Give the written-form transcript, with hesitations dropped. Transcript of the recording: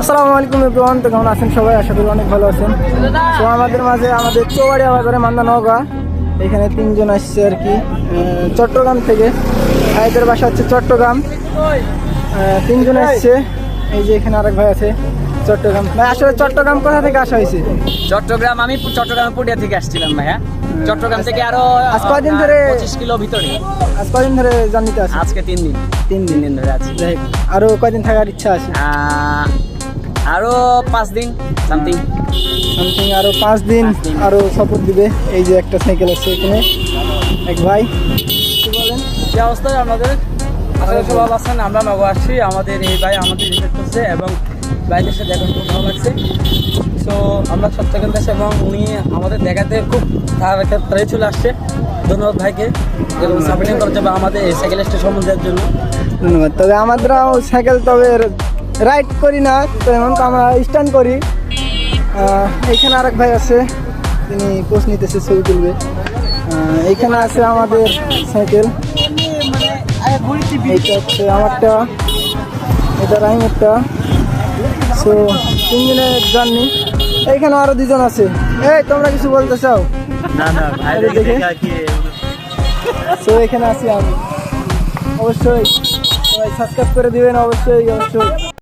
আসসালামু আলাইকুম এভরিওয়ান, তো কেমন আছেন সবাই? আশা করি অনেক ভালো আছেন। তো আমাদের মাঝে আমাদের চৌবাড়িয়া বাজারে মান্দা নওগাঁ এখানে তিনজন আসছে আর কি, চট্টগ্রাম থেকে। ভাইদের বাসা হচ্ছে চট্টগ্রাম। তিনজন আসছে। এই যে এখানে আরেক ভাই আছে চট্টগ্রাম। ভাই আসলে চট্টগ্রাম কোথা থেকে আসা হয়েছে? চট্টগ্রাম, আমি চট্টগ্রাম পুটিয়া থেকে আসছিলাম ভাইয়া। চট্টগ্রাম থেকে আরো আজ কয়দিন ধরে? 25 কিলো ভিতরে। আজ কয়দিন ধরে জার্নিতে আছে? আজকে 3 দিন। তিন তিন দিন দিন ধরে আছি। যাই হোক, আরো কয়দিন থাকার ইচ্ছা আছে? আরো 5 দিন সামথিং। সামথিং আরো 5 দিন আরো সাপোর্ট দিবে। এই যে একটা সাইকেল আছে এখানে এক ভাই, কি বলেন? যে অবস্থায় আমাদের আসলে সব ভালো আছেন। আমরা নগর আসছি, আমাদের এই ভাই আমাদের রিসেপ্ট করছে এবং ভাইদের সাথে এখন খুব ভালো লাগছে। সো আমরা চট্টগ্রাম দেশে এবং উনি আমাদের দেখাতে খুব তাড়াতাড়ি চলে আসছে। ধন্যবাদ ভাইকে এরকম সাপোর্টিং করার জন্য, আমাদের এই সাইকেল স্টেশন দেওয়ার জন্য ধন্যবাদ। তবে আমরাও সাইকেল তবে রাইড করি না, তো এমন তো আমরা স্ট্যান্ড করি। এইখানে আরেক ভাই আছে, তিনি পোস্ট নিতেছে, ছবি তুলবে। এইখানে আছে আমাদের সাইকেল, এইটা হচ্ছে আমারটা, এটা রাহিমেরটা। সো তিনজনের জার্নি। এইখানে আরো দুজন আছে। এই তোমরা কিছু বলতে চাও? না না ভাই দেখে সো এখানে আছি আমি। অবশ্যই সবাই সাবস্ক্রাইব করে দিবেন, অবশ্যই অবশ্যই।